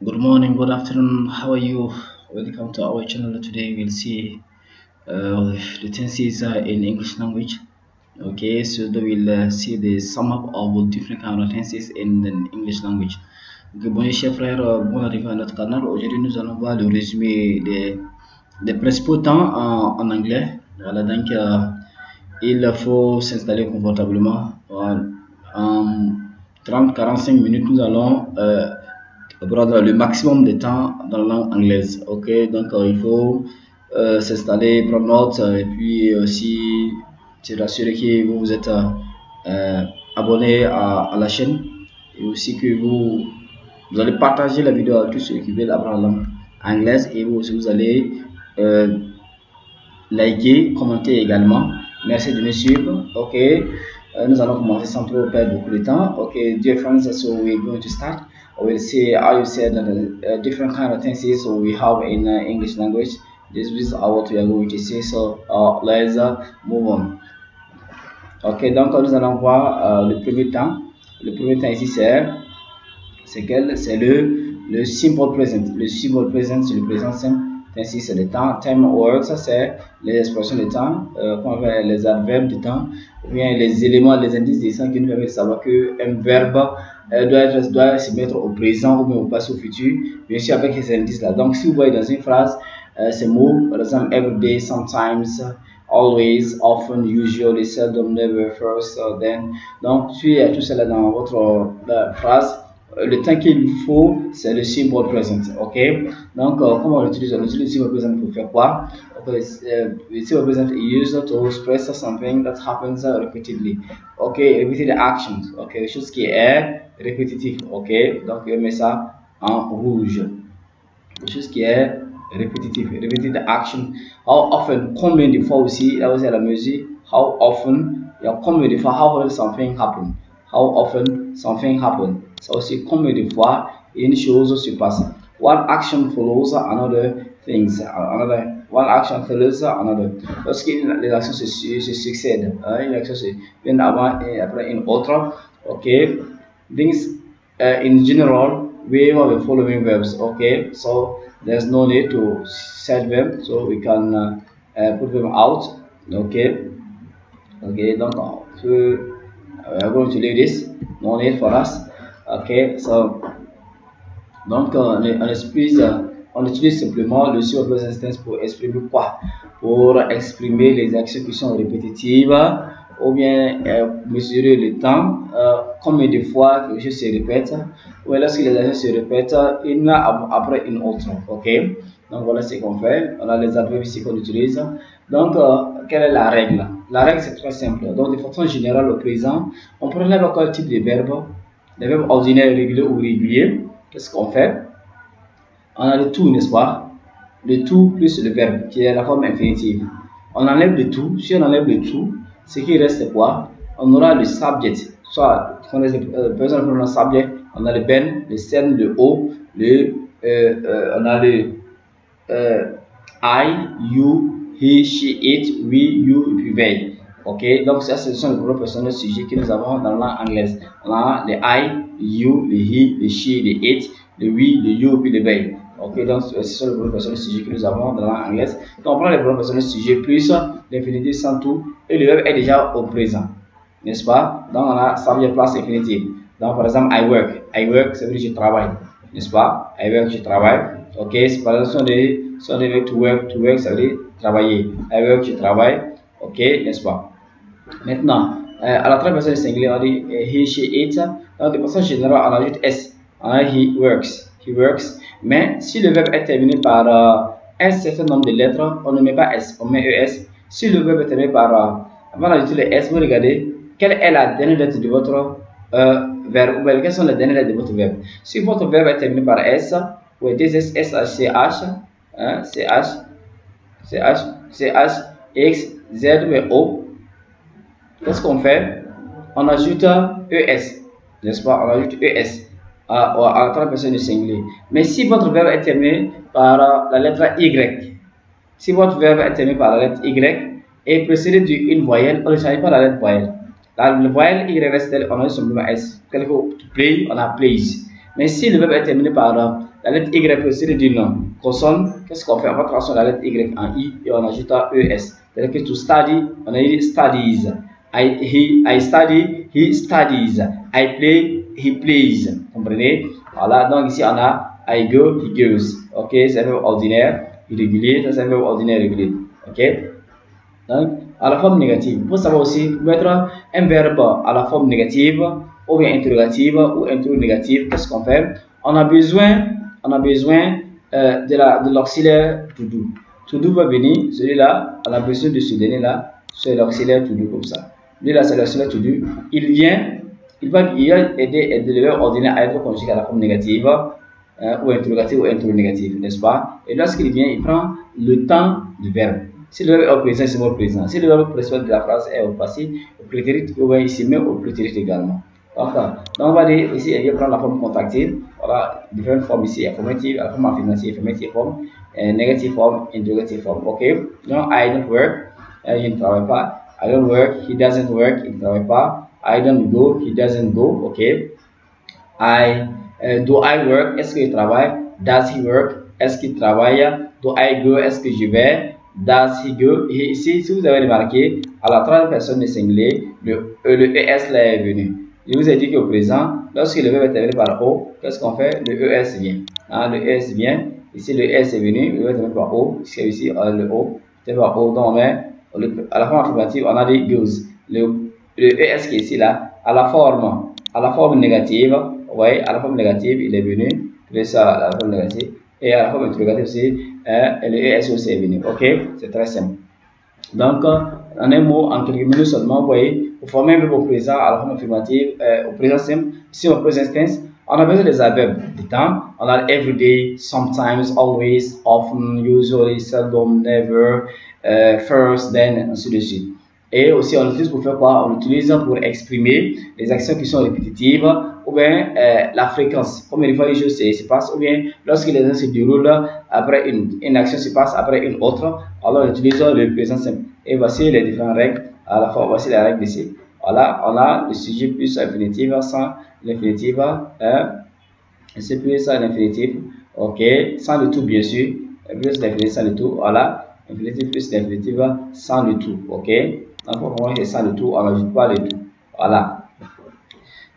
Good morning, good afternoon. How are you? Welcome to our channel. Today we'll see the tenses in English language. Okay, so we'll see the sum up of different kind of tenses in the English language. Ok, bonjour chers frères, bon arrivée à notre canal. Aujourd'hui, nous allons voir le résumé des principaux temps en anglais. Voilà, donc il faut s'installer confortablement. En 30-45 minutes, nous allons prendre le maximum de temps dans la langue anglaise. Ok, donc il faut s'installer, prendre note et puis aussi se rassurer que vous vous êtes abonné à la chaîne et aussi que vous allez partager la vidéo à tous ceux qui veulent apprendre la langue anglaise et vous aussi vous allez liker, commenter également. Merci de me suivre. Ok, nous allons commencer sans trop perdre beaucoup de temps. Ok, dear friends, so we're going to start. We'll see how you said different kind of tenses so we have in English language. This is what we are going to see. So let's move on. Ok, donc nous allons voir le premier temps. Le premier temps ici c'est quel? C'est le simple present. Le simple present c'est le présent simple. Ainsi c'est le temps. Time words c'est les expressions de temps, les adverbes de temps, ou bien les éléments, les indices des temps qui nous permettent de savoir qu'un verbe doit se mettre au présent ou bien au passé, au futur, bien sûr avec ces indices là. Donc si vous voyez dans une phrase ces mots, par exemple every day, sometimes, always, often, usually, seldom, never, first, then. Donc si il y a tout cela dans votre phrase, le temps qu'il vous faut, c'est le simple present. Ok, donc comment on l'utilise? On utilise le simple present pour faire quoi? Okay, the simple present is used to express something that happens repeatedly. Ok, repeated actions. Ok, quelque chose qui est répétitif. Ok, donc je mets ça en rouge. Quelque chose qui est répétitif. Repeated action. How often? Combien de fois aussi? Là aussi à la musique. How often? Il y a combien de fois? How often something happen? How often something happen? Ça aussi combien de fois une chose se passe. One action follows another things. One action follows another. Lorsque les actions se succèdent, une action se vient avant et après une autre. Okay. Things in general we have the following verbs. Okay. So there's no need to set them. So we can put them out. Okay. Okay. Donc we are going to leave this. No need for us. Okay, so donc on utilise simplement le simple present tense pour exprimer quoi? Pour exprimer les actions qui sont répétitives ou bien mesurer le temps, combien de fois quelque chose se répète, ou lorsque les actions se répètent une après une autre. Ok, donc voilà ce qu'on fait. On a les adverbes ici qu'on utilise. Donc quelle est la règle? La règle c'est très simple. Donc de façon générale au présent, on prend n'importe quel type de verbe. Les verbes ordinaires, réguliers ou réguliers, qu'est-ce qu'on fait? On a le tout, n'est-ce pas? Le tout plus le verbe, qui est la forme infinitive. On enlève le tout. Si on enlève le tout, ce qui reste c'est quoi? On aura le subject. Soit, par exemple, le subject, on a le ben, le sen, le o, on a le I, you, he, she, it, we, you, et puis they. Ok, donc ça ce sont les pronoms personnels sujets que nous avons dans la langue anglaise. On a le I, you, le he, le she, le it, le we, le you, puis le they. Ok, donc ce sont les pronoms personnels sujets que nous avons dans la langue anglaise. Donc on prend les pronoms personnels sujets plus l'infinitif sans tout et le verbe est déjà au présent, n'est-ce pas? Donc on a subject plus infinitif. Donc par exemple I work ça veut dire je travaille, n'est-ce pas? I work, je travaille. Ok, c'est par exemple si on dit to work ça veut dire travailler. I work, je travaille. Ok, n'est-ce pas? Maintenant, à la troisième personne singulier, on dit he, she, it. Dans de façon générale, on ajoute s. On a he works. Mais si le verbe est terminé par un certain nombre de lettres, on ne met pas s, on met es. Si le verbe est terminé par avant d'ajouter le s, vous regardez quelle est la dernière lettre de votre verbe, ou bien quelles sont les dernières lettres de votre verbe. Si votre verbe est terminé par s, ou des s, s, h, ch, x, z, o. Qu'est-ce qu'on fait? On ajoute ES, n'est-ce pas? On ajoute ES à la troisième personne du singulier. Mais si votre verbe est terminé par la lettre Y, si votre verbe est terminé par la lettre Y et précédé d'une voyelle, on ne change pas la lettre voyelle. La voyelle Y reste telle, on a simplement S. Quelque to play, on a plays. Mais si le verbe est terminé par la la lettre Y précédée du nom. Consonne, qu'est-ce qu'on fait? On va transformer la lettre Y en I et on ajoute un ES. C'est-à-dire que to study, on a dit studies. I study, he studies. I play, he plays. Comprenez? Voilà, donc ici on a I go, he goes. Ok, c'est un verbe ordinaire irrégulier, ça c'est un verbe ordinaire régulier. Ok? Donc, à la forme négative. Pour savoir aussi, pour mettre un verbe à la forme négative, ou bien interrogative, ou interrogative, qu'est-ce qu'on fait? On a besoin de l'auxiliaire to do. To do va venir, celui-là, on a besoin de ce dernier-là, c'est l'auxiliaire to do comme ça. Lui-là, c'est l'auxiliaire to do. Il va aider le verbe ordinaire à être conjugué à la forme négative, ou interrogative ou interrogative, n'est-ce pas? Et lorsqu'il vient, il prend le temps du verbe. Si le verbe est au présent, c'est au présent. Si le verbe principal de la phrase est au passé, au prétérit, ou bien ici même au prétérit également. Donc on va dire ici, il va prendre la forme contractive. Voilà, différentes formes ici, affirmative, la forme affirmative, forme, négative forme, interrogative forme. Ok? Donc, I don't work, je ne travaille pas. I don't work, he doesn't work, il ne travaille pas. I don't go, he doesn't go. Ok? Do I work, est-ce qu'il travaille? Does he work, est-ce qu'il travaille? Do I go, est-ce que je vais? Does he go? Et ici, si vous avez remarqué, à la troisième personne du singulier, le ES là est venu. Je vous ai dit qu'au présent, lorsque le verbe est terminé par O, qu'est-ce qu'on fait? Le ES vient. Hein, le ES vient. Ici, le ES est venu, le verbe est terminé par O. Ici, le O, c'est par O. Donc, on met, à la forme affirmative, on a des goes. Le ES qui est ici, là, à la forme négative, vous voyez, à la forme négative, il est venu. C'est ça, à la forme négative. Et à la forme interrogative aussi, le ES aussi est venu. Ok? C'est très simple. Donc, en un mot, en quelques minutes seulement, vous voyez, pour former un verbe au présent à la forme affirmative, au présent simple, ici au présent tense, on a besoin des adverbes du temps. On a everyday, sometimes, always, often, usually, seldom, never, first, then, ainsi de suite. Et aussi, on l'utilise pour faire quoi? On l'utilise pour exprimer les actions qui sont répétitives ou bien la fréquence. Combien de fois les choses se passent ou bien lorsque les actions se déroulent après une action se passe après une autre, alors on utilise le présent simple. Et voici les différentes règles. À la fois, voici les règles ici. Voilà, on a le sujet plus l'infinitif sans l'infinitif, c'est plus l'infinitif, ok, sans le tout bien sûr, plus l'infinitif sans le tout, voilà, infinitif plus l'infinitif sans le tout, ok. Donc, pour moi, c'est sans le tout, on n'ajoute pas le tout, voilà.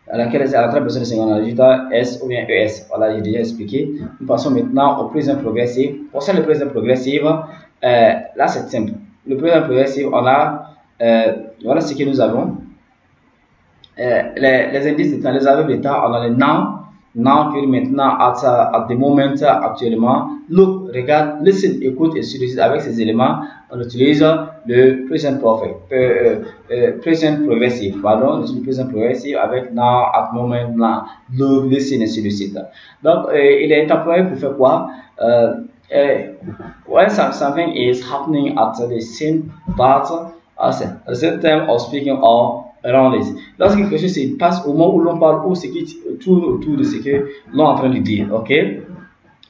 À la troisième personne singulière, on ajoute S ou bien ES, voilà, j'ai déjà expliqué. Nous passons maintenant au présent progressif. Pour ça, le présent progressif, là c'est simple. Le présent progressif, on a, voilà ce que nous avons. Les indices de temps, les adverbes de temps, on a le now que maintenant, at the moment, actuellement. Look, regarde, listen, écoute et suite avec ces éléments, on utilise le present perfect, present progressive, pardon, on utilise le present progressive avec now, at moment, now, look, listen et ainsi de suite. Donc, il est employé pour faire quoi? When something is happening at the same part, at the same time of speaking or around it. Lorsque quelque chose se passe au moment où l'on parle ou ce qui tourne autour de ce que l'on est en train de dire, ok?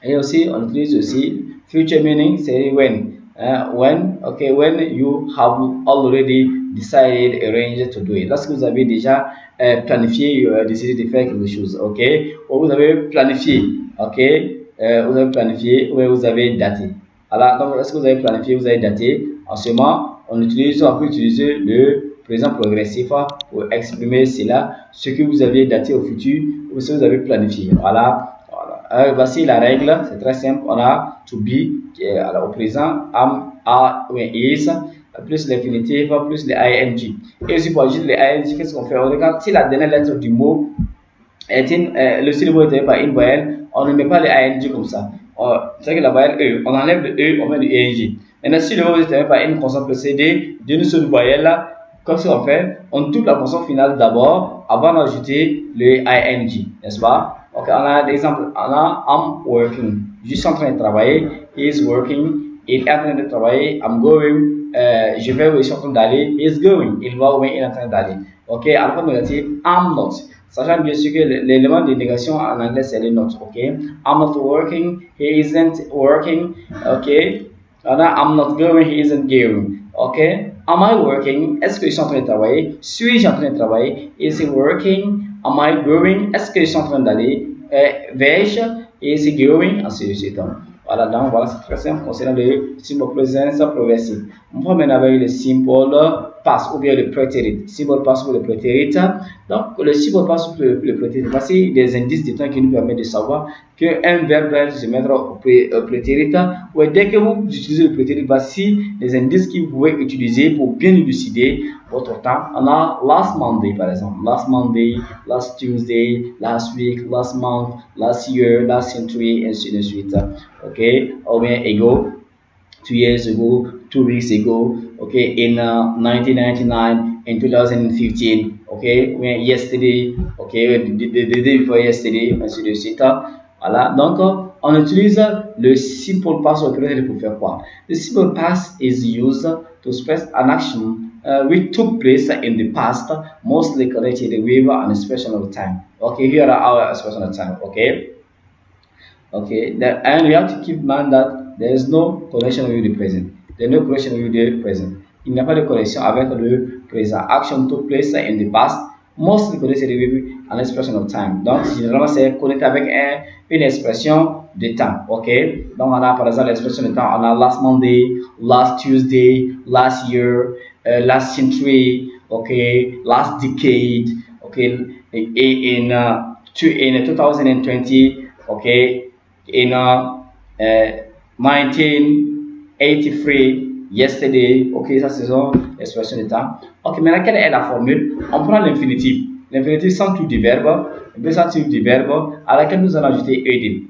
Et aussi, on utilise aussi future meaning, c'est when. When you have already decided, arranged to do it. Lorsque vous avez déjà planifié, décidé de faire quelque chose, ok? Ou vous avez planifié, ok? Vous avez planifié ou vous avez daté. Alors, donc, lorsque vous avez planifié, vous avez daté, en ce moment, on peut utiliser le présent progressif pour exprimer cela, ce que vous avez daté au futur ou ce que vous avez planifié. Voilà. Voici la règle, c'est très simple. On a to be qui est au présent, am, are ou is, plus l'infinitif, plus les ing. Et aussi pour ajouter les ing, qu'est-ce qu'on fait? On regarde si la dernière lettre du mot est le syllabe est terminé par une voyelle, on ne met pas les ing comme ça. C'est que la voyelle E, on enlève le E, on met le ing. Maintenant, si le mot est terminé par une consonne précédée d'une seule voyelle, qu'est-ce qu'on fait? On double la consonne finale d'abord avant d'ajouter le ing, n'est-ce pas? Ok, on a des exemples. On a I'm working, je suis en train de travailler. He is working, il est en train de travailler. I'm going, je vais ou je suis en train d'aller. He is going, il va ou il est en train d'aller. Ok, à la forme négative, I'm not. Sachant bien sûr que l'élément de négation en anglais c'est le not. Ok, I'm not working, he isn't working. Ok, on a I'm not going, he isn't going. Ok, am I working? Est-ce que je suis en train de travailler? Suis-je en train de travailler? Is he working? Am I going? Est-ce que je suis en train d'aller? Vais-je? He is going, ainsi de suite. Voilà, donc voilà, c'est très simple concernant le simple present progressive. On va maintenant avec le simple past ou bien le prétérit. Simple past ou le prétérit. Donc, le simple past ou le prétérit, voici des indices de temps qui nous permettent de savoir qu'un verbe va se mettre au prétérit. Ouais, dès que vous utilisez le prétérit, voici des indices que vous pouvez utiliser pour bien élucider votre temps. On a last Monday par exemple. Last Monday, last Tuesday, last week, last month, last year, last century, ainsi de suite. Okay, ou bien ago, 2 years ago, 2 weeks ago, okay, in 1999, in 2015, okay, ou bien yesterday, okay, the day before yesterday, ainsi de suite. Voilà, donc on utilise le simple past pour faire quoi? The simple past is used to express an action which took place in the past, mostly connected with an expression of time. Okay, here are our expression of time. Okay. Okay, and we have to keep in mind that there is no connection with the present. There is no connection with the present. Il n'y a pas de connexion avec le présent. Action took place in the past, mostly connected with an expression of time. Donc, généralement, c'est connecté avec une expression de temps. Ok, donc on a par exemple l'expression de temps. On a last Monday, last Tuesday, last year, last century, okay, last decade, okay, in 2020, okay. In 1983, yesterday, ok, ça c'est une expression de temps. Ok, maintenant quelle est la formule? On prend l'infinitif. L'infinitif sans tout du verbe, sans tout du verbe, à laquelle nous allons ajouter ed.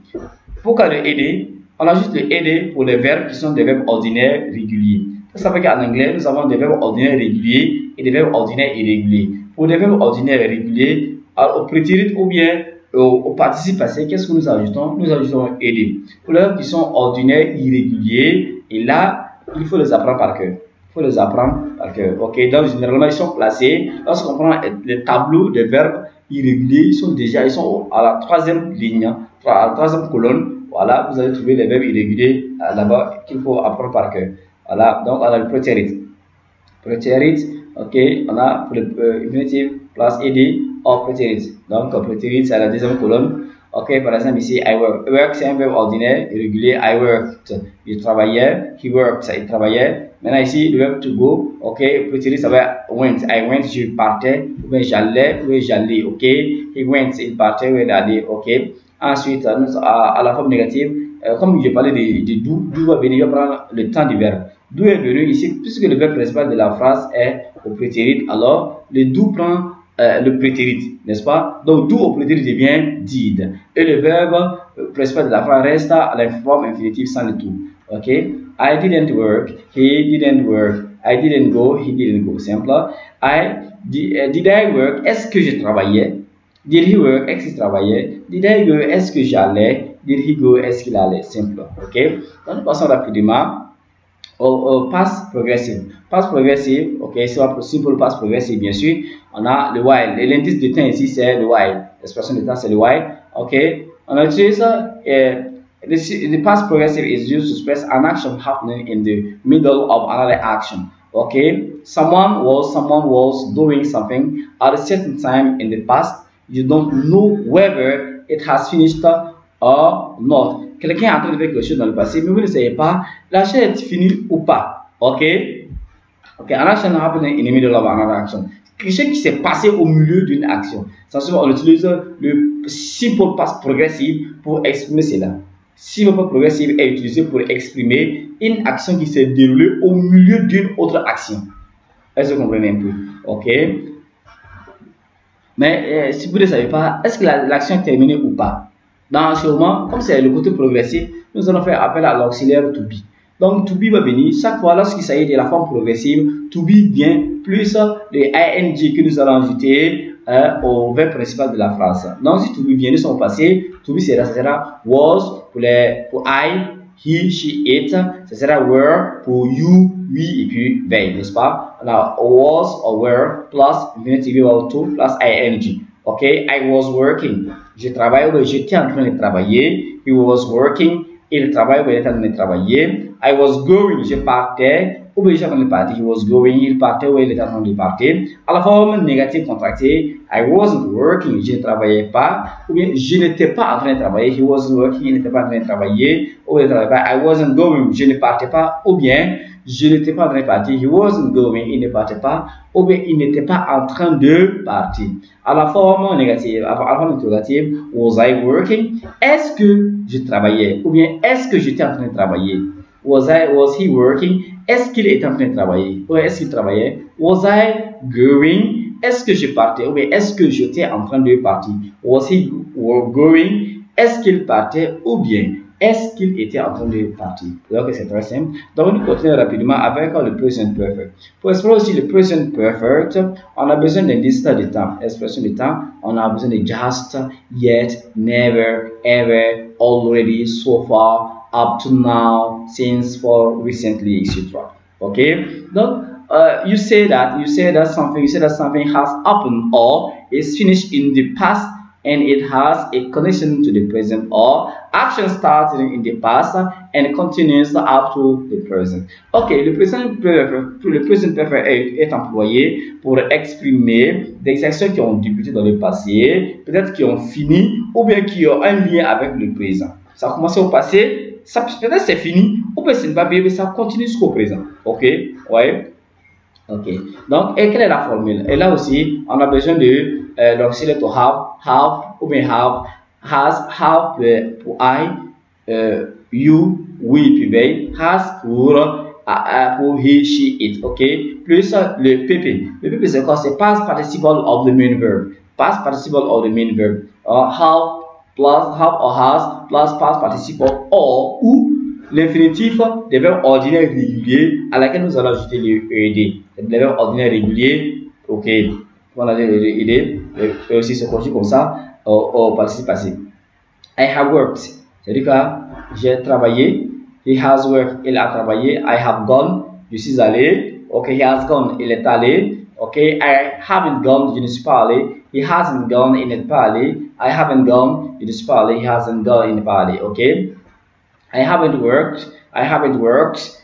Pourquoi le ed? On ajoute le ed pour les verbes qui sont des verbes ordinaires réguliers. Ça veut dire qu'en anglais, nous avons des verbes ordinaires réguliers et des verbes ordinaires irréguliers. Pour les verbes ordinaires réguliers, au prétérit ou bien au participe passé, qu'est-ce que nous ajoutons? Nous ajoutons ed. Pour les verbes qui sont ordinaires irréguliers, et là, il faut les apprendre par cœur. Il faut les apprendre par cœur. Ok, donc généralement, ils sont placés. Lorsqu'on prend le tableau des verbes irréguliers, ils sont à la troisième ligne, à la troisième colonne. Voilà, vous allez trouver les verbes irréguliers là-bas qu'il faut apprendre par cœur. Voilà, donc on a le prétérit. Prétérit, ok, on a pour le infinitif place ed or prétérit. Donc prétérit, c'est à la deuxième colonne. Ok, par exemple ici, I work. Work, c'est un verbe ordinaire, irrégulier. I worked, il travaillait. He worked, il travaillait. Maintenant ici, le verbe to go. Ok, prétérit, ça va went. I went, je partais. Ou bien j'allais, ou bien j'allais. Ok, he went, il partait, ou bien il allait. Ok. Ensuite, à la forme négative, comme je parlais de do va venir, je vais prendre le temps du verbe. Do est venu ici, puisque le verbe principal de la phrase est au prétérit, alors le do prend le prétérit, n'est-ce pas? Donc do au prétérit devient did. Et le verbe principal de la phrase reste à la forme infinitive sans le tout. Ok? I didn't work, he didn't work, I didn't go, he didn't go. Simple. Did I work? Est-ce que je travaillais? Did he work? Est-ce qu'il travaillait? Did I go? Est-ce que j'allais? Did he go? Est-ce qu'il allait? Simple. Ok? Donc nous passons rapidement au past progressive. Past progressive, ok, c'est un simple past progressive, bien sûr. On a le while. Et l'indice de temps ici, c'est le while. L'expression de temps, c'est le while. Ok? On utilise the past progressive is used to express an action happening in the middle of another action. Okay? Someone was doing something at a certain time in the past. You don't know whether it has finished or not. Quelqu'un est en train de faire quelque chose dans le passé, mais vous ne savez pas la chose est finie ou pas. Ok? Ok, an action happening in the middle of another action. Quelque chose qui s'est passé au milieu d'une action. Sensiblement, on utilise le simple past progressive pour exprimer cela. Simple past progressive est utilisé pour exprimer une action qui s'est déroulée au milieu d'une autre action. Est-ce que vous comprenez un peu? Ok? Mais si vous ne savez pas, est-ce que l'action est terminée ou pas? Dans ce moment, comme c'est le côté progressif, nous allons faire appel à l'auxiliaire to be. Donc, to be va venir chaque fois lorsqu'il s'agit de la forme progressive. To be vient plus le ing que nous allons ajouter au verbe principal de la phrase. Donc, si to be vient, nous sommes passés. To be sera was pour I, he, she, it. Ce sera were pour you, we et puis they, n'est-ce pas? On a was or were plus infinitive verbal to plus ing. Ok, I was working. Je travaille ou j'étais en train de travailler. He was working. Il travaille ou il était en train de travailler. I was going. Je partais ou j'étais en train de partir. He was going. Il partait ou il était en train de partir. À la forme négative contractée, I wasn't working, je ne travaillais pas, ou bien je n'étais pas en train de travailler, he wasn't working, il n'était pas en train de travailler, ou bien il ne travaillait pas, I wasn't going, je ne partais pas, ou bien je n'étais pas en train de partir, he wasn't going, il ne partait pas, ou bien il n'était pas en train de partir. À la forme négative, à la forme interrogative, was I working? Est-ce que je travaillais? Ou bien est-ce que j'étais en train de travailler? Was he working? Est-ce qu'il était en train de travailler? Ou est-ce qu'il travaillait? Was I going? Est-ce que je partais? Ou bien est-ce que j'étais en train de partir? Was he going? Est-ce qu'il partait? Ou bien est-ce qu'il était en train de partir? Donc c'est très simple. Donc nous continuons rapidement avec le present perfect. Pour explorer aussi le present perfect, on a besoin d'indices de temps. Expression de temps, on a besoin de just, yet, never, ever, already, so far, up to now, since, for, recently, etc. Okay? Donc you say that something has happened or is finished in the past and it has a connection to the present, or action started in the past and continues up to the present. Ok, le present perfect est employé pour exprimer des actions qui ont débuté dans le passé, peut-être qui ont fini, ou bien qui ont un lien avec le présent. Ça a commencé au passé, peut-être c'est fini, ou bien c'est pas bien, mais ça continue jusqu'au présent. Ok, ouais. Ok, donc, et quelle est la formule? Et là aussi, on a besoin de l'auxiliaire to have, ou bien have, has, have pour I, you, we, puis they, has pour he, she, it, ok? Plus le PP. Le PP c'est quoi? C'est past participle of the main verb. Past participle of the main verb. Have plus have or has plus past participle or ou l'infinitif des verbes ordinaires réguliers à laquelle nous allons ajouter le ED. Les verbes ordinaires réguliers, ok, on a le ED, et aussi se conjugue comme ça au participe passé. I have worked, c'est-à-dire que j'ai travaillé. He has worked, il a travaillé. I have gone, je suis allé. Ok, he has gone, il est allé. Ok, I haven't gone, je ne suis pas allé. He hasn't gone, il n'est pas allé. I haven't gone, je ne suis pas allé. He hasn't gone, il n'est pas allé. Ok. I haven't worked. Have I worked?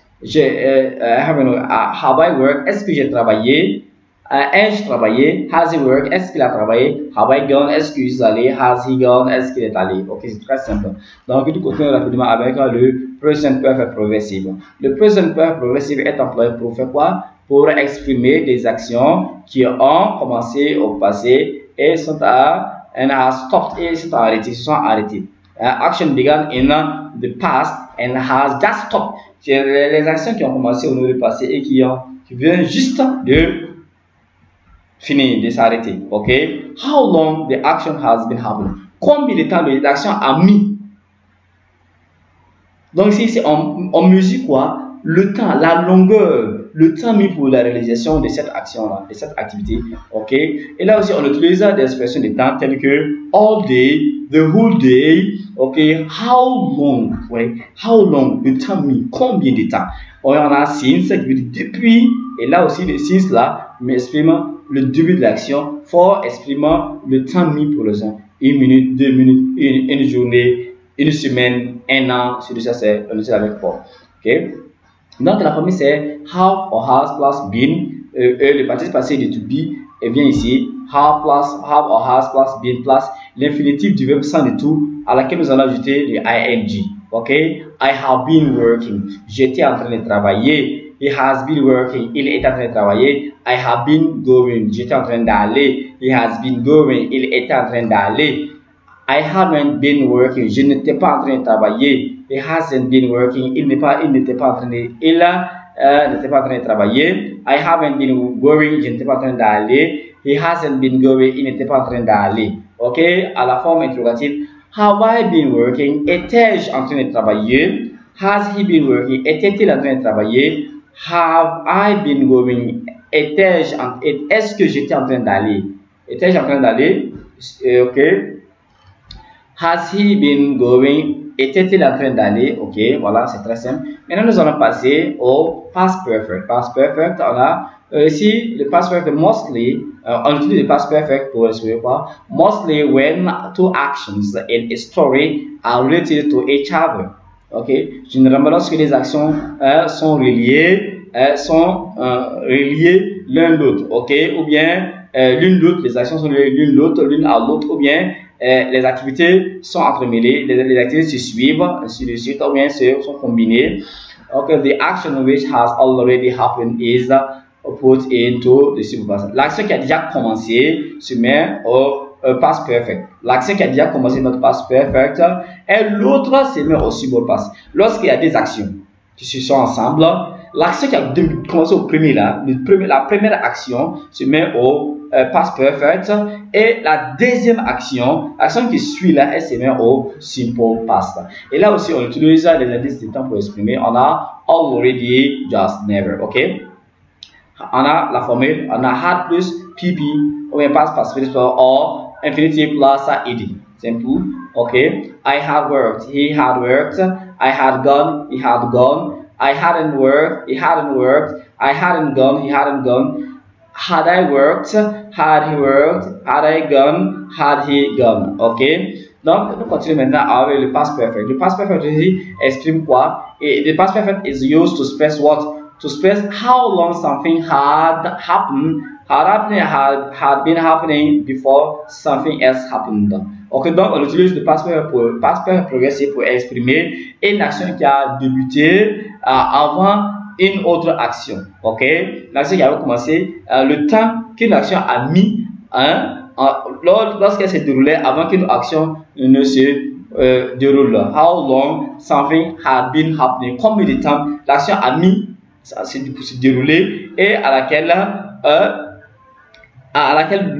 Est-ce que j'ai travaillé? Ai-je travaillé? Has he worked? Est-ce qu'il a travaillé? Have I gone? Est-ce qu'il est allé? Has he gone? Est-ce qu'il est allé? Ok, c'est très simple. Donc, nous continuons rapidement avec le present perfect progressive. Le present perfect progressive est employé pour faire quoi? Pour exprimer des actions qui ont commencé au passé et sont arrêtées. Action began in the past and has just stopped. C'est les actions qui ont commencé au niveau du passé et qui viennent juste de finir, de s'arrêter. Ok? How long the action has been happening? Combien de temps l'action a mis? Donc ici, on mesure quoi? Le temps, la longueur, le temps mis pour la réalisation de cette action-là, de cette activité. Ok? Et là aussi, on utilise des expressions de temps telles que all day, the whole day. Ok? How long? Ouais. How long? Le temps mis. Combien de temps? On a since qui veut dire depuis. Et là aussi, le since là, mais exprime le début de l'action. For exprime le temps mis pour le son. 1 minute, 2 minutes, une journée, une semaine, un an. Sur ça, c'est on utilise avec for. Ok? Donc la première c'est have or has plus been. Le participe passé de to be et vient ici. Have or has plus been plus l'infinitif du verbe sans de tout à laquelle nous allons ajouter le ing. Ok? I have been working. J'étais en train de travailler. He has been working. Il est en train de travailler. I have been going. J'étais en train d'aller. He has been going. Il était en train d'aller. I haven't been working. Je n'étais pas en train de travailler. He hasn't been working. Il n'était pas en train de travailler. I haven't been going. Je n'étais pas en train d'aller. He hasn't been going. Il n'était pas en train d'aller. Ok? À la forme interrogative. Have I been working? Étais-je en train de travailler? Has he been working? Était-il en train de travailler? Have I been going? Est-ce que j'étais en train d'aller? Étais-je en train d'aller? Ok? Has he been going? Était-il en train d'aller? Ok, voilà, c'est très simple. Maintenant, nous allons passer au past perfect. Past perfect, on a ici le past perfect mostly. On utilise le past perfect pour exprimer quoi? Mostly when two actions in a story are related to each other. Ok, généralement lorsque les actions sont reliées, reliées l'un l'autre. Ok, ou bien l'une l'autre, les actions sont l'une l'autre, l'une à l'autre, ou bien les activités sont entremêlées, les activités se suivent, ainsi de suite, ou bien sont combinées. Okay, the action which has already happened is put into the simple past. L'action qui a déjà commencé se met au past perfect. L'action qui a déjà commencé notre past perfect et l'autre se met au simple past. Lorsqu'il y a des actions qui se sont ensemble, l'action qui a commencé au premier là, la première action se met au past perfect et la deuxième action, l'action qui suit là, elle se met au simple past. Et là aussi, on utilise les indices de temps pour exprimer. On a already, just, never, ok? On a la formule, on a had plus pp, ou bien past participle or infinitive plus ed. Simple, ok? I had worked, he had worked. I had gone, he had gone. I hadn't worked, he hadn't worked. I hadn't gone, he hadn't gone. Had I worked, had he worked. Had I gone, had he gone. Ok? Donc, nous continuons maintenant avec le past perfect. Le past perfect ici exprime quoi? Et the past perfect is used to express what? To express how long something had happened, had been happening before something else happened. Ok, donc on utilise le past perfect progressif pour exprimer une action qui a débuté avant une autre action. Ok, l'action qui avait commencé, le temps qu'une action a mis lorsqu'elle s'est déroulée avant qu'une action ne se déroule. How long something had been happening. Combien de temps l'action a mis à se dérouler et à laquelle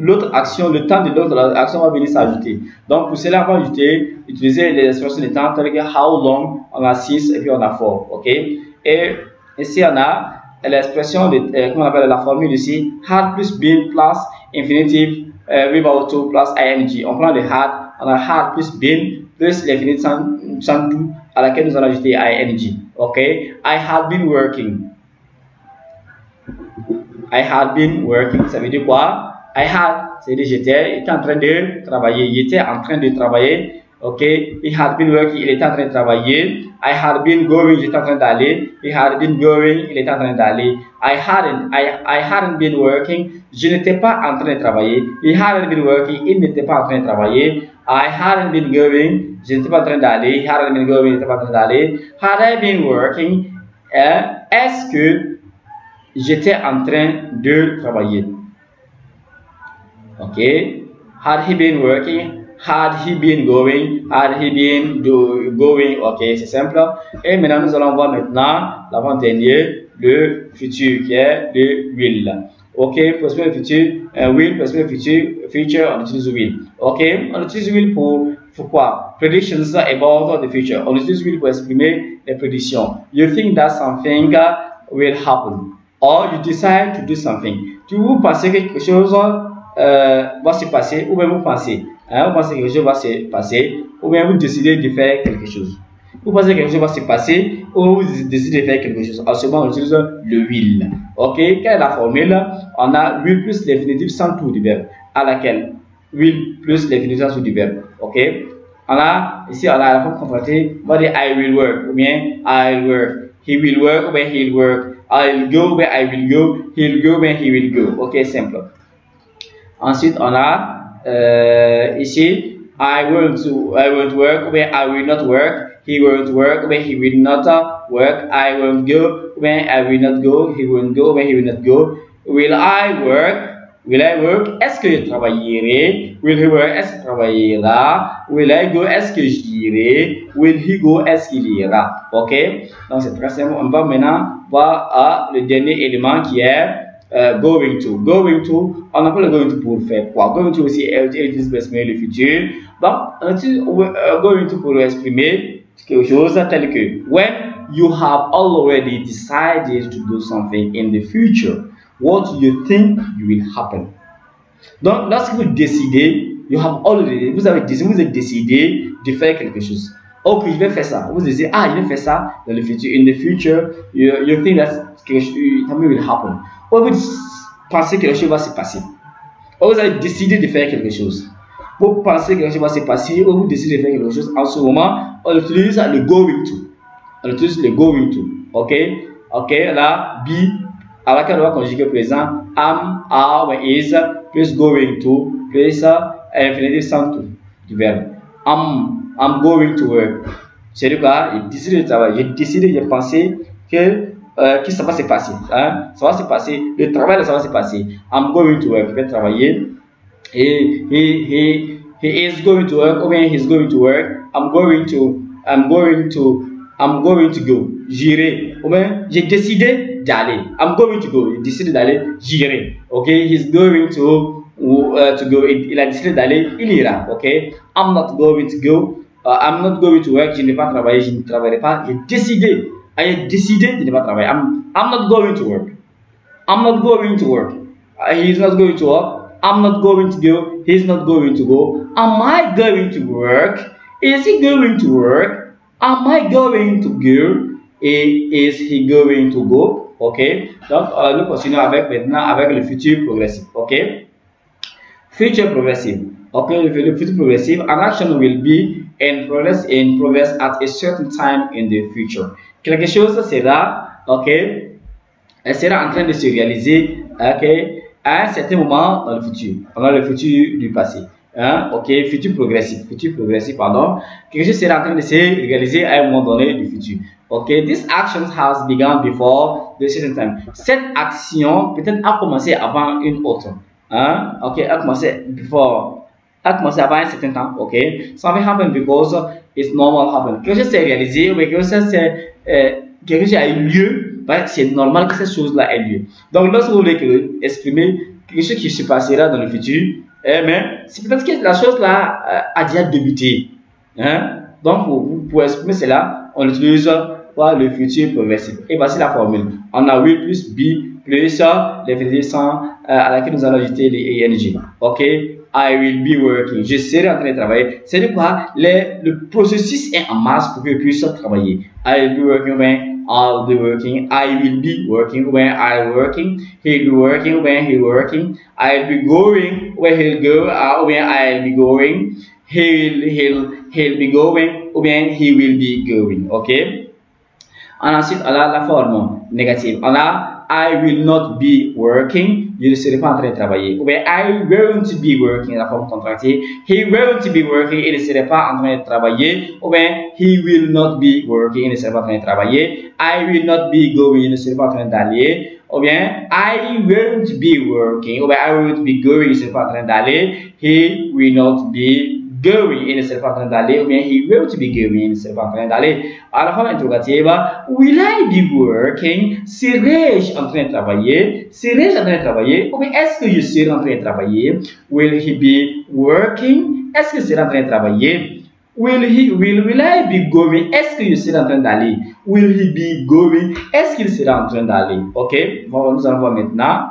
l'autre action, le temps de l'autre action va venir s'ajouter. Donc pour cela, on va utiliser les expressions de temps telles que how long, on a 6 et puis on a 4. Ok? Et ici on a l'expression de, comment on appelle la formule ici, had plus been plus infinitive without to plus ing. On prend le had, on a had plus been plus l'infinitive sans tout à laquelle nous allons ajouter ing. Ok? I had been working. I had been working, ça veut dire quoi? I had, c'est dire j'étais en train de travailler. Il était en train de travailler. Ok? He had been working, il était en train de travailler. I had been going, j'étais en train d'aller. He had been going, il était en train d'aller. I hadn't been working, je n'étais pas en train de travailler. He hadn't been working, il n'était pas en train de travailler. I hadn't been going, je n'étais pas en train d'aller. He hadn't been going, il n'était pas en train d'aller. Had I been working, est-ce que j'étais en train de travailler? Ok. Had he been working? Had he been going? Had he been going? Ok, c'est simple. Et maintenant, nous allons voir maintenant l'avant-dernier, le futur, qui est le will. Ok, possible le futur, will, possible le future, on utilise will. Ok, on utilise will pour quoi? Predictions about the future. On utilise will pour exprimer les prédictions. You think that something will happen. Or you decide to do something. Vous pensez que quelque chose va se passer, ou bien vous pensez que quelque chose va se passer, ou bien vous décidez de faire quelque chose. Vous pensez que quelque chose va se passer, ou vous décidez de faire quelque chose. En ce moment, on utilise le will. Ok, quelle est la formule? On a will plus l'infinitif sans tout du verbe. À laquelle? Will plus l'infinitif sans tout du verbe. Ok, ici on a la forme contractée. On va dire I will work, ou bien I'll work. He will work, ou bien he'll work. I'll go where I will go, he'll go where he will go. Ok, simple. Ensuite, on a ici I won't work where I will not work, he won't work where he will not work. I won't go where I will not go, he won't go where he will not go. Will I work? Will I work? Est-ce que je travaillerai? Will he work? Est-ce qu'il travaillera? Will I go? Est-ce que j'irai? Will he go? Est-ce qu'il ira? Ok? Donc c'est très simple. On va maintenant voir le dernier élément qui est going to. Going to, on appelle le going to pour faire quoi? Going to aussi est utilisé pour exprimer le futur. Donc on utilise going to pour exprimer quelque chose tel que when you have already decided to do something in the future, what you think will happen. Donc, lorsque vous décidez, vous avez décidé de faire quelque chose. Ok, je vais faire ça. Vous disiez, je vais faire ça dans le futur. In the future, you think that something will happen. Ou vous pensez que quelque chose va se passer. Ou vous avez décidé de faire quelque chose. Vous pensez que quelque chose va se passer, ou vous décidez de faire quelque chose. En ce moment, on utilise le going to. On utilise le going to. Ok, là, be à laquelle on va conjuguer présent am, are, is, plus going to, plus infinitif sans tout du verbe. I'm going to work. C'est du cas, j'ai décidé de travailler, j'ai pensé que ça va se passer. Hein? Ça va se passer, le travail, ça va se passer. I'm going to work, je vais travailler. He is going to work, ou bien he's going to work. I'm going to go. J'irai. Ou bien j'ai décidé d'aller. I'm going to go. J'ai décidé d'aller, j'irai. Ok, he's going to go. Il a décidé d'aller, il ira. Ok, I'm not going to go. I'm not going to work. Je ne vais pas travailler, je ne travaillerai pas. J'ai décidé de ne pas travailler. I'm not going to work. I'm not going to work. He's not going to work. I'm not going to go. He's not going to go. Am I going to work? Is he going to work? Am I going to go? Is he going to go? Ok. Donc, nous continuons maintenant avec le futur progressif. Ok. Future progressive. Ok. Le futur progressif. An action will be in progress at a certain time in the future. Quelque chose sera, ok, elle sera en train de se réaliser, ok, à un certain moment dans le futur. Pendant le futur du passé. Hein? Ok, futur progressif, pardon. Quelque chose sera en train de se réaliser à un moment donné du futur. Ok, this action has begun before the certain time. Cette action peut-être a commencé avant une autre. Hein? Ok, a commencé avant un certain temps. Ok, something happened because it's normal happen. Quelque chose s'est réalisé, mais quelque chose a eu lieu. C'est normal que cette chose-là ait lieu. Donc, lorsque vous voulez exprimer quelque chose qui se passera dans le futur, mais c'est peut-être que la chose-là a déjà débuté. Hein? Donc, pour exprimer cela, on utilise le futur progressif. Et voici la formule. On a will plus be plus l'infinitif sans à laquelle nous allons ajouter les ing. Ok? I will be working. Je serai en train de travailler. C'est de quoi le processus est en marche pour que je puisse travailler. I will be working. I'll be working. I will be working when I'm working. He'll be working when he's working. I'll be going when he'll go. When I'll be going. He'll be going when he will be going. Ok. Ensuite, on a la forme négative. On a I will not be working. Je ne serai pas en train de travailler. Ou bien I won't be working, la forme contractée. He won't be working. Il ne serait pas en train de travailler. Ou bien he will not be working. Il ne serait pas en train de travailler. I will not be going. Il ne serait pas en train d'aller. Ou bien I won't be working. Ou bien I won't be going. Il ne serait pas en train d'aller. He will not be going, il ne serait pas en train d'aller, ou bien he will be going, il ne serait pas en train d'aller. À la forme interrogative, will I be working? Serais-je en train de travailler? Serais-je en train de travailler? Ou bien est-ce que je serai en train de travailler? Will he be working? Est-ce que je serai en train de travailler? Will I be going? Est-ce que je serai en train d'aller? Will he be going? Est-ce qu'il sera en train d'aller? Ok, nous allons voir maintenant.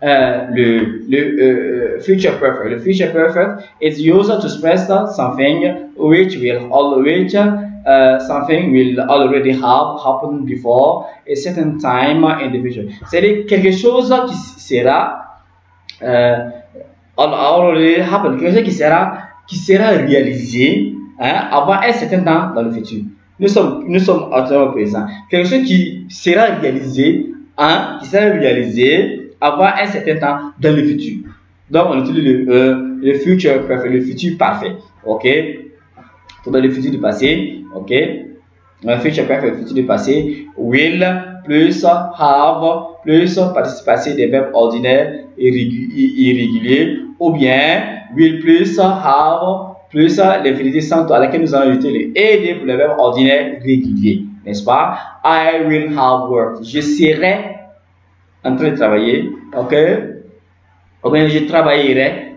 Le future perfect. Le future perfect is used to express something which will already have happened before a certain time in the future. C'est quelque chose qui sera already happened, quelque chose qui sera réalisé avant un certain temps dans le futur. Nous sommes actuellement présents. Quelque chose qui sera réalisé avant un certain temps dans le futur. Donc, on utilise le future perfect, le futur parfait. Ok? Dans le futur du passé. Ok? Le future perfect, le futur du passé. Will plus have plus participe passé des verbes ordinaires irréguliers. Ou bien will plus have plus l'infinitif sans à laquelle nous allons ajouter le ed pour les verbes ordinaires réguliers. N'est-ce pas? I will have worked. Je serai en train de travailler, ok? Ou bien je travaillerai,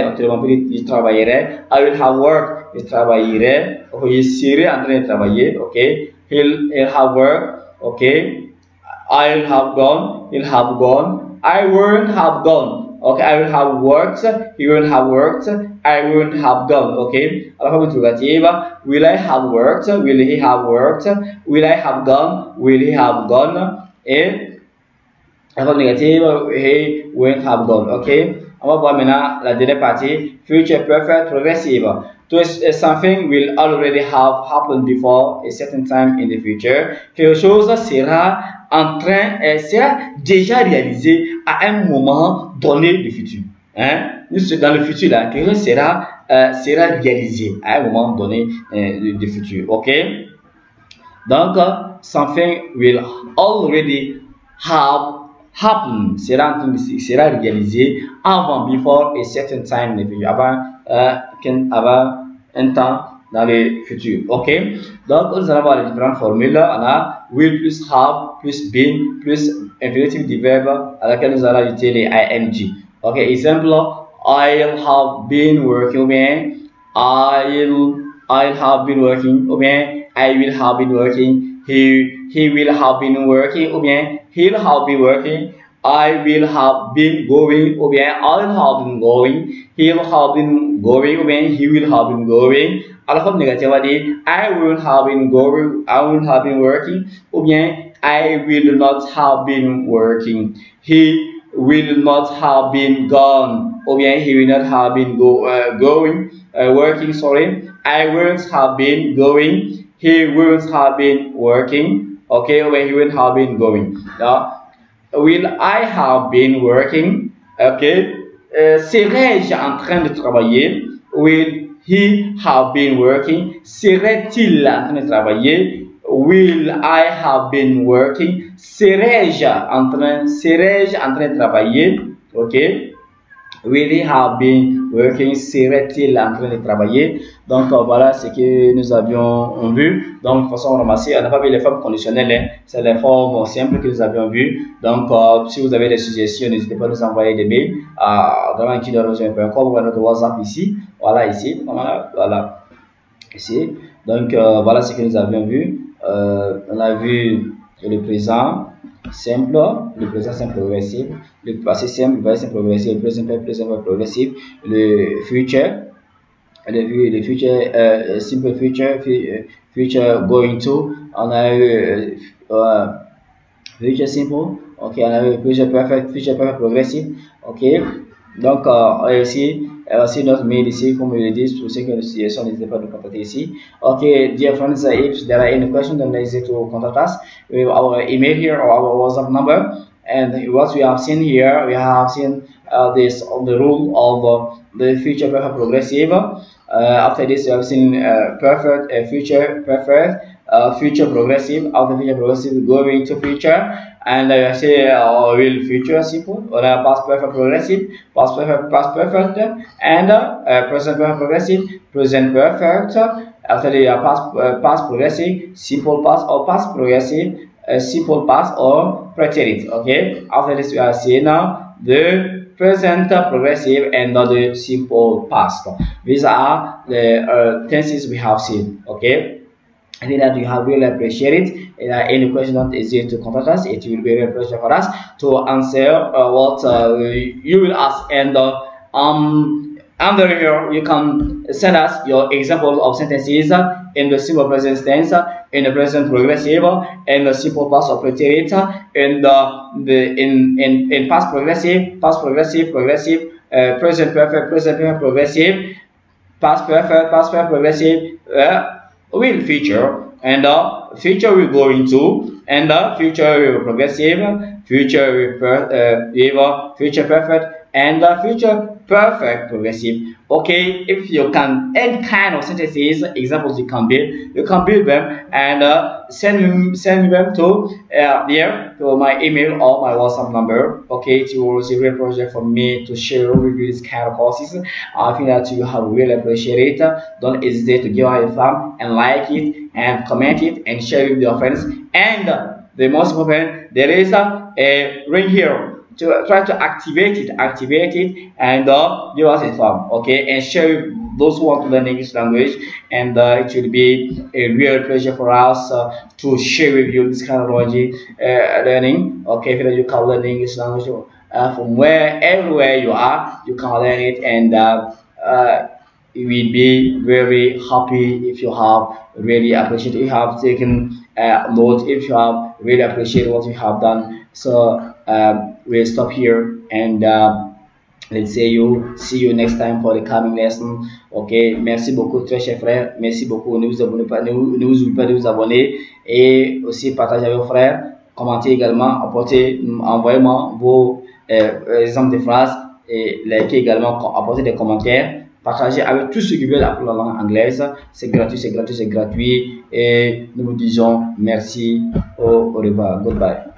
autrement dit, je travaillerai. I will have work, je travaillerai, ok? Je serai en train de travailler, ok? He'll have work, ok? I'll have gone, he'll have gone. I won't have gone, ok? I will have worked, he won't have worked. I won't have gone, ok? À la forme interrogative, will I have worked? Will he have worked? Will I have gone? Will he have gone? Et la forme négative, he won't have gone. Ok? On va voir maintenant la dernière partie, future perfect progressive. something will already have happened before a certain time in the future. Quelque chose sera sera déjà réalisé à un moment donné du futur. Hein? Dans le futur, là, quelque chose sera réalisé à un moment donné du futur. Ok? Donc, something will already have happened. Sera réalisé avant, before a certain time in the future. Avant un temps dans le futur. Ok? Donc, nous allons voir les différentes formules. On a will plus have plus been plus infinitive du verbe à laquelle nous allons ajouter les ing. Ok? Exemple, I'll have been working. Ou bien, I'll have been working. Ou bien, I will have been working. He will have been working. Ou bien, he'll have been working. I will have been going. Ou bien, I'll have been going. He'll have been going. Ou bien, he will have been going. À la forme négative, on va dire I will have been going. I will have been working. Ou bien, I will not have been working. He will not have been gone. Ou bien, he will not have been working. Sorry, I won't have been going. He won't have been working. Okay, when he won't have been going. Now, will I have been working? Okay, serais-je en train de travailler? Will he have been working? Serait-il en train de travailler? Will I have been working? Serais-je en train de travailler? Okay. Will he have been working? Serait-il en train de travailler? Donc voilà ce que nous avions vu. Donc de façon ramassée, on n'a pas vu les formes conditionnelles, hein. C'est les formes simples que nous avions vues. Donc si vous avez des suggestions, n'hésitez pas à nous envoyer des mails à vraiment.com ou à notre WhatsApp ici. Voilà ici. Voilà ici. Donc voilà ce que nous avions vu. On a vu le présent simple, le présent simple progressif, le passé simple, le passé simple progressif, le présent simple progressif, le future, simple future going to. On a eu future simple, ok, on a eu future perfect progressive, ok. Donc ici aussi notre mail ici, comme je l'ai dit, pour ceux qui ont des suggestions, n'hésitez pas à nous contacter ici. Okay, dear friends, if there are any questions, don't hesitate to contact us with our email here or our WhatsApp number. And what we have seen here, we have seen the rule of the future perfect progressive. After this, we have seen perfect, future perfect, future progressive. After future progressive, going to future. And say will future simple or past perfect progressive, past perfect, and present perfect progressive, present perfect. After the past progressive, simple past or past progressive, simple past or preterite. Okay. After this, we are seeing now the present progressive and the simple past. These are the tenses we have seen. Okay. I think that you have really appreciated it. Any question, don't hesitate to contact us. It will be a real pleasure for us to answer what you will ask. And under here, you can send us your examples of sentences in the simple present tense, in the present progressive, in the simple past or preterite, in past progressive, progressive, present perfect, progressive, past perfect, progressive. Will feature, and future will go into, and future will progressive, future will future perfect, and future perfect progressive. Okay, if you can any kind of sentences, examples you can build them and send them to here to my email or my WhatsApp number. Okay, it will receive a project from me to share with you this kind of courses. I think that you have really appreciated it. Don't hesitate to give out a thumb and like it and comment it and share it with your friends. And the most important, there is a ring here. To try to activate it and give us a thumb, okay, and share those who want to learn English language. And it will be a real pleasure for us to share with you this kind of learning. Okay, so that you can learn English language from everywhere you are, you can learn it, and you will be very happy if you have really appreciated, if you have taken note, if you have really appreciated what you have done. So we'll stop here, and Let's see you next time for the coming lesson. Ok, merci beaucoup très chers frères, merci beaucoup. Ne vous abonnez pas, ne vous oubliez pas de vous abonner et aussi partagez avec vos frères, commentez également, envoyez-moi vos exemples de phrases et likez également, apportez des commentaires, partagez avec tous ceux qui veulent apprendre la langue anglaise. C'est gratuit, c'est gratuit, c'est gratuit et nous vous disons merci, au revoir, goodbye.